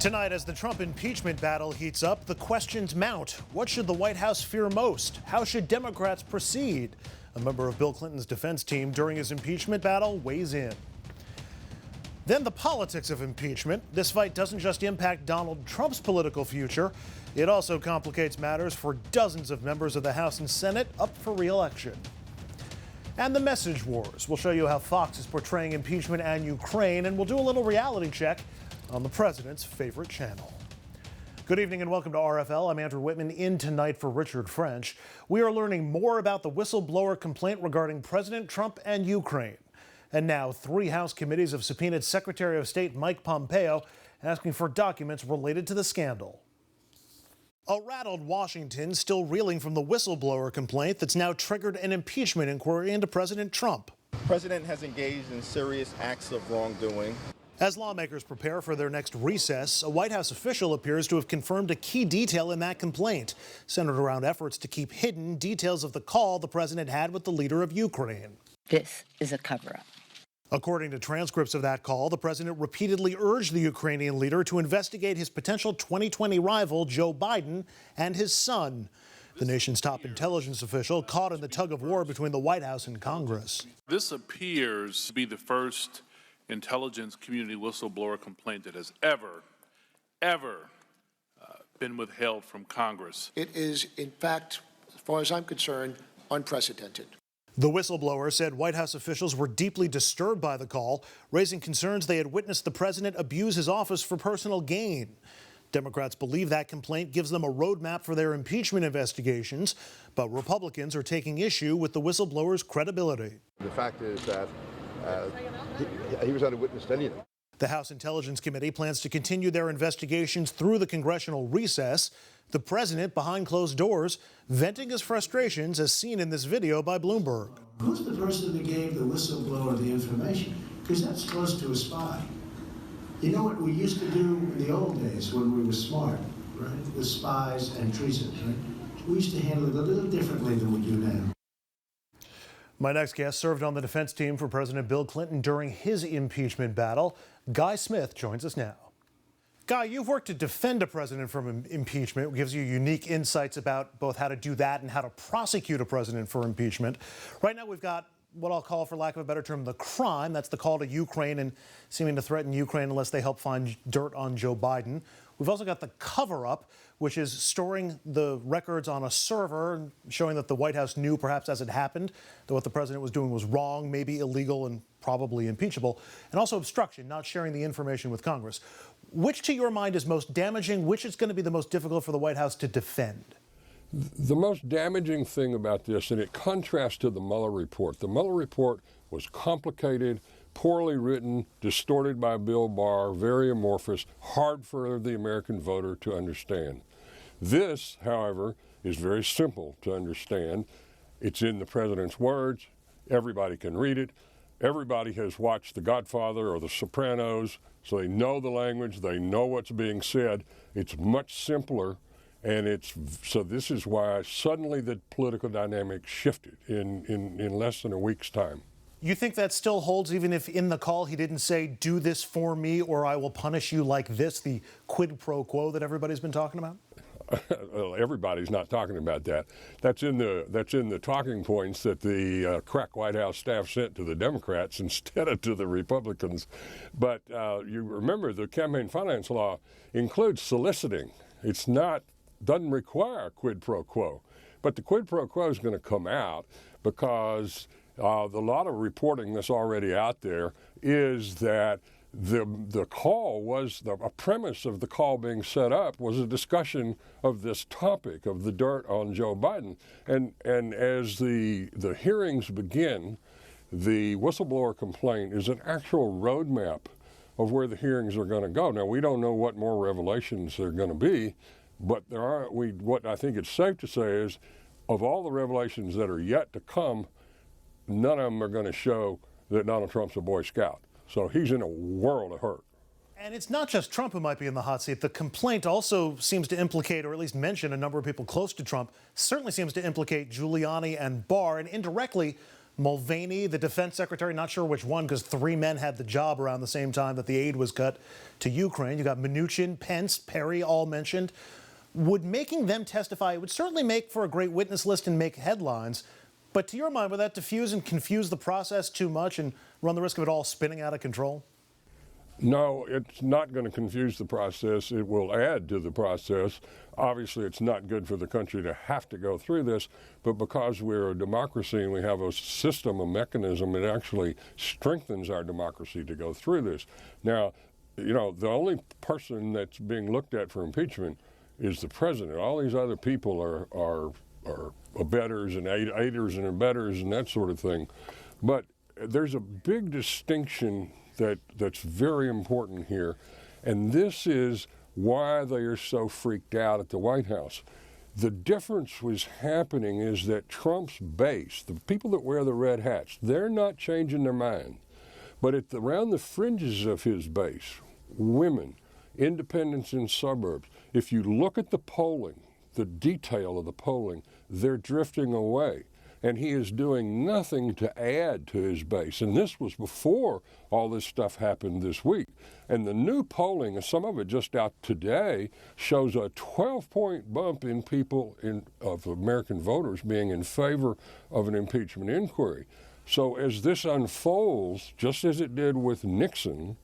Tonight, as the Trump impeachment battle heats up, the questions mount. What should the White House fear most? How should Democrats proceed? A member of Bill Clinton's defense team during his impeachment battle weighs in. Then the politics of impeachment. This fight doesn't just impact Donald Trump's political future. It also complicates matters for dozens of members of the House and Senate up for re-election. And the message wars. We'll show you how Fox is portraying impeachment and Ukraine, and we'll do a little reality check on the president's favorite channel. Good evening and welcome to RFL. I'm Andrew Whitman, in tonight for Richard French. We are learning more about the whistleblower complaint regarding President Trump and Ukraine. And now 3 House committees have subpoenaed Secretary of State Mike Pompeo, asking for documents related to the scandal. A rattled Washington still reeling from the whistleblower complaint that's now triggered an impeachment inquiry into President Trump. The president has engaged in serious acts of wrongdoing. As lawmakers prepare for their next recess, a White House official appears to have confirmed a key detail in that complaint, centered around efforts to keep hidden details of the call the president had with the leader of Ukraine. This is a cover-up. According to transcripts of that call, the president repeatedly urged the Ukrainian leader to investigate his potential 2020 rival, Joe Biden, and his son. The nation's top intelligence official caught in the tug-of-war between the White House and Congress. This appears to be the first intelligence community whistleblower complaint that has ever been withheld from Congress. It is, in fact, as far as I'm concerned, unprecedented. The whistleblower said White House officials were deeply disturbed by the call, raising concerns they had witnessed the president abuse his office for personal gain. Democrats believe that complaint gives them a roadmap for their impeachment investigations, but Republicans are taking issue with the whistleblower's credibility. The fact is that he was unwitnessed anything. The House Intelligence Committee plans to continue their investigations through the congressional recess. The president, behind closed doors, venting his frustrations as seen in this video by Bloomberg. Who's the person that gave the whistleblower the information? Because that's close to a spy. You know what we used to do in the old days when we were smart, right? With spies and treason, right? We used to handle it a little differently than we do now. My next guest served on the defense team for President Bill Clinton during his impeachment battle. Guy Smith joins us now. Guy, you've worked to defend a president from impeachment. It gives you unique insights about both how to do that and how to prosecute a president for impeachment. Right now we've got what I'll call, for lack of a better term, the crime. That's the call to Ukraine and seeming to threaten Ukraine unless they help find dirt on Joe Biden. We've also got the cover-up, which is storing the records on a server, showing that the White House knew, perhaps as it happened, that what the president was doing was wrong, maybe illegal, and probably impeachable. And also obstruction, not sharing the information with Congress. Which, to your mind, is most damaging? Which is going to be the most difficult for the White House to defend? The most damaging thing about this, and it contrasts to the Mueller report. The Mueller report was complicated, poorly written, distorted by Bill Barr, very amorphous, hard for the American voter to understand. This, however, is very simple to understand. It's in the president's words. Everybody can read it. Everybody has watched The Godfather or The Sopranos, so they know the language, they know what's being said. It's much simpler. And so this is why suddenly the political dynamic shifted in less than a week's time. You think that still holds even if in the call he didn't say, do this for me or I will punish you like this, the quid pro quo that everybody's been talking about? Well, everybody's not talking about that. That's in the talking points that the crack White House staff sent to the Democrats instead of to the Republicans. But you remember the campaign finance law includes soliciting. Doesn't require quid pro quo. But the quid pro quo is going to come out because a lot of reporting that's already out there is that the call was, a premise of the call being set up was a discussion of this topic of the dirt on Joe Biden. And as the hearings begin, the whistleblower complaint is an actual roadmap of where the hearings are going to go. Now, we don't know what more revelations there are going to be, but what I think it's safe to say is, of all the revelations that are yet to come, none of them are going to show that Donald Trump's a Boy Scout. So he's in a world of hurt. And it's not just Trump who might be in the hot seat. The complaint also seems to implicate, or at least mention, a number of people close to Trump. Certainly seems to implicate Giuliani and Barr, and indirectly Mulvaney, the defense secretary, not sure which one because 3 men had the job around the same time that the aid was cut to Ukraine. You got Mnuchin, Pence, Perry, all mentioned. Would making them testify, it would certainly make for a great witness list and make headlines. But to your mind, would that diffuse and confuse the process too much and run the risk of it all spinning out of control? No, it's not going to confuse the process. It will add to the process. Obviously, it's not good for the country to have to go through this, but because we're a democracy and we have a system, a mechanism, it actually strengthens our democracy to go through this. Now, you know, the only person that's being looked at for impeachment is the president. All these other people are abettors and aiders and abettors and that sort of thing. But there's a big distinction that's very important here, and this is why they are so freaked out at the White House. The difference was happening is that Trump's base, the people that wear the red hats, they're not changing their mind. But around the fringes of his base, women, independents in suburbs, if you look at the polling, the detail of the polling, they're drifting away. And he is doing nothing to add to his base. And this was before all this stuff happened this week. And the new polling, and some of it just out today, shows a 12-point bump in people of American voters being in favor of an impeachment inquiry. So as this unfolds, just as it did with Nixon,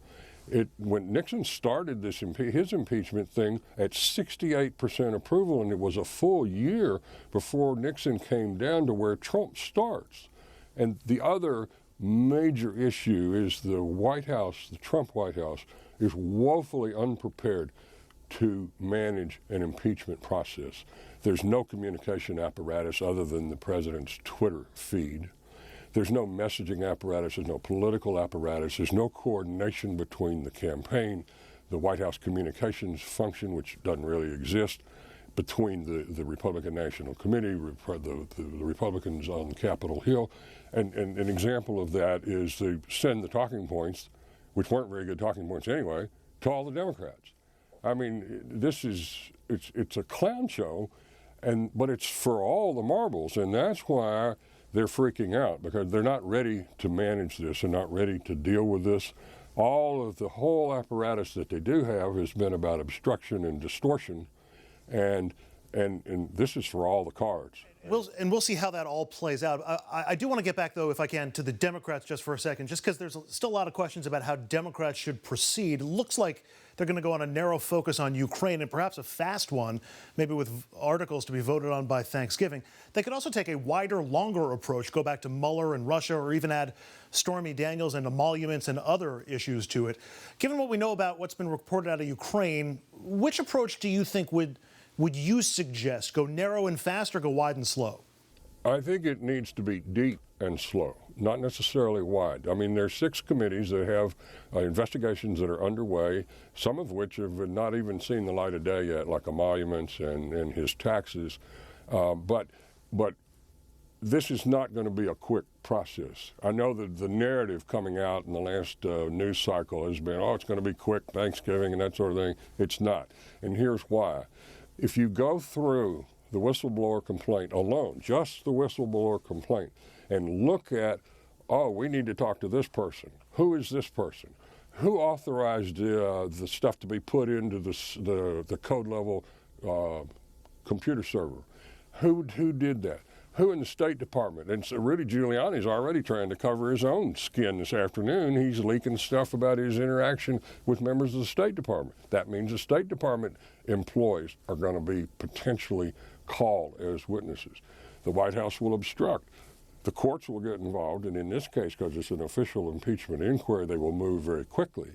when Nixon started his impeachment thing at 68% approval, and it was a full year before Nixon came down to where Trump starts. And the other major issue is the White House, the Trump White House, is woefully unprepared to manage an impeachment process. There's no communication apparatus other than the president's Twitter feed. There's no messaging apparatus, there's no political apparatus, there's no coordination between the campaign, the White House communications function, which doesn't really exist, between the Republican National Committee, the Republicans on Capitol Hill. And an example of that is they send the talking points, which weren't very good talking points anyway, to all the Democrats. I mean, it's a clown show, but it's for all the marbles, and that's why they're freaking out, because they're not ready to manage this. They're not ready to deal with this. All of the whole apparatus that they do have has been about obstruction and distortion, and this is for all the cards. We'll see how that all plays out. I do want to get back, though, if I can, to the Democrats just for a second, just because there's still a lot of questions about how Democrats should proceed. It looks like they're going to go on a narrow focus on Ukraine, and perhaps a fast one, maybe with articles to be voted on by Thanksgiving. They could also take a wider, longer approach, go back to Mueller and Russia, or even add Stormy Daniels and emoluments and other issues to it. Given what we know about what's been reported out of Ukraine, which approach do you think would you suggest? Go narrow and fast or go wide and slow? I think it needs to be deep and slow, not necessarily wide. I mean, there's 6 committees that have investigations that are underway, some of which have not even seen the light of day yet, like emoluments and his taxes. But this is not going to be a quick process. I know that the narrative coming out in the last news cycle has been, oh, it's going to be quick, Thanksgiving and that sort of thing. It's not. And here's why. If you go through the whistleblower complaint alone, just the whistleblower complaint, and look at, oh, we need to talk to this person. Who is this person? Who authorized the stuff to be put into the code level computer server? Who did that? Who in the State Department? And so Rudy Giuliani's already trying to cover his own skin this afternoon. He's leaking stuff about his interaction with members of the State Department. That means the State Department employees are going to be potentially called as witnesses. The White House will obstruct. The courts will get involved, and in this case, because it's an official impeachment inquiry, they will move very quickly,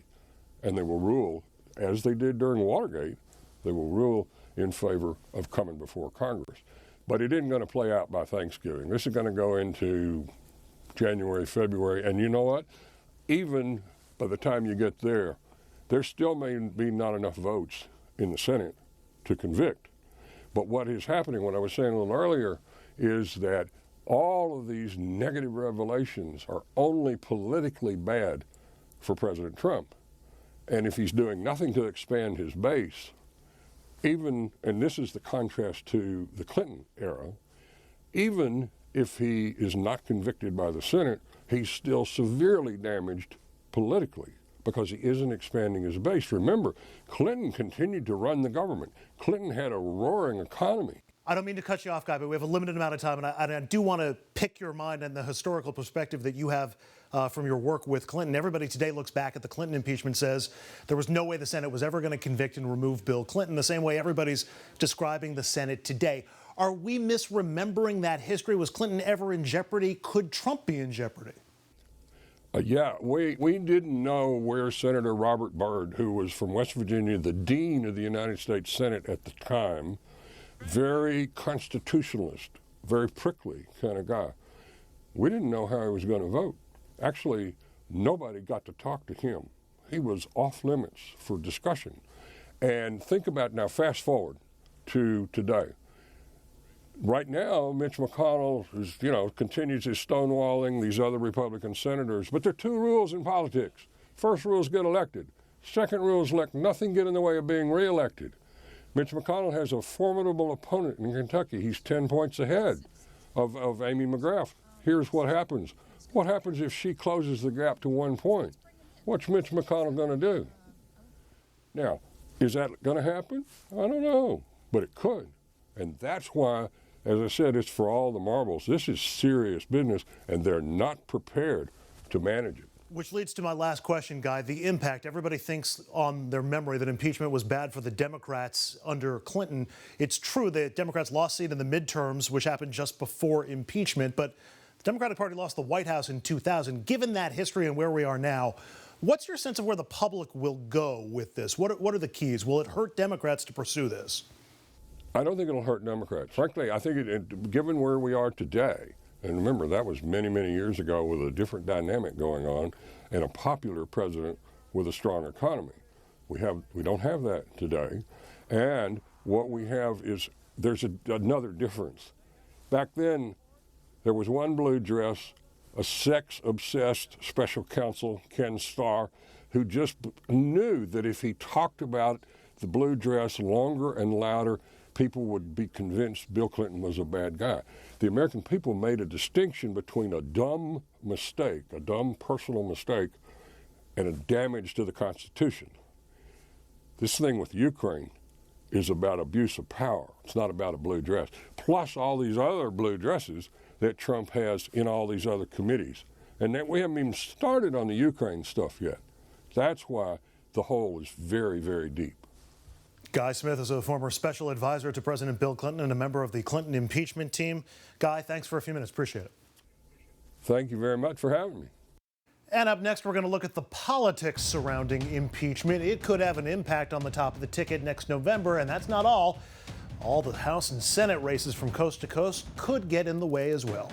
and they will rule, as they did during Watergate, they will rule in favor of coming before Congress. But it isn't going to play out by Thanksgiving. This is going to go into January, February, and you know what? Even by the time you get there still may be not enough votes in the Senate to convict. But what is happening, what I was saying a little earlier, is that all of these negative revelations are only politically bad for President Trump. And if he's doing nothing to expand his base, even, and this is the contrast to the Clinton era, even if he is not convicted by the Senate, he's still severely damaged politically because he isn't expanding his base. Remember, Clinton continued to run the government. Clinton had a roaring economy. I don't mean to cut you off, Guy, but we have a limited amount of time, and I do want to pick your mind and the historical perspective that you have from your work with Clinton. Everybody today looks back at the Clinton impeachment, says there was no way the Senate was ever going to convict and remove Bill Clinton, the same way everybody's describing the Senate today. Are we misremembering that history? Was Clinton ever in jeopardy? Could Trump be in jeopardy? Yeah, we didn't know where Senator Robert Byrd, who was from West Virginia, the dean of the United States Senate at the time, very constitutionalist, very prickly kind of guy. We didn't know how he was going to vote. Actually, nobody got to talk to him. He was off limits for discussion. And think about now, fast forward to today. Right now, Mitch McConnell is, continues his stonewalling these other Republican senators. But there are two rules in politics. First rule is get elected. Second rule is let nothing get in the way of being reelected. Mitch McConnell has a formidable opponent in Kentucky. He's 10 points ahead of Amy McGrath. Here's what happens. What happens if she closes the gap to 1 point? What's Mitch McConnell going to do? Now, is that going to happen? I don't know, but it could. And that's why, as I said, it's for all the marbles. This is serious business, and they're not prepared to manage it. Which leads to my last question, Guy, the impact. Everybody thinks on their memory that impeachment was bad for the Democrats under Clinton. It's true that Democrats lost seat in the midterms, which happened just before impeachment, but the Democratic Party lost the White House in 2000. Given that history and where we are now, what's your sense of where the public will go with this? What are the keys? Will it hurt Democrats to pursue this? I don't think it'll hurt Democrats. Frankly, I think given where we are today, and remember, that was many, many years ago with a different dynamic going on and a popular president with a strong economy. We don't have that today. And what we have is there's another difference. Back then, there was one blue dress, a sex-obsessed special counsel, Ken Starr, who just knew that if he talked about the blue dress longer and louder, people would be convinced Bill Clinton was a bad guy. The American people made a distinction between a dumb mistake, a dumb personal mistake, and a damage to the Constitution. This thing with Ukraine is about abuse of power. It's not about a blue dress. Plus all these other blue dresses that Trump has in all these other committees. And that we haven't even started on the Ukraine stuff yet. That's why the hole is very, very deep. Guy Smith is a former special advisor to President Bill Clinton and a member of the Clinton impeachment team. Guy, thanks for a few minutes. Appreciate it. Thank you very much for having me. And up next, we're going to look at the politics surrounding impeachment. It could have an impact on the top of the ticket next November, and that's not all. All the House and Senate races from coast to coast could get in the way as well.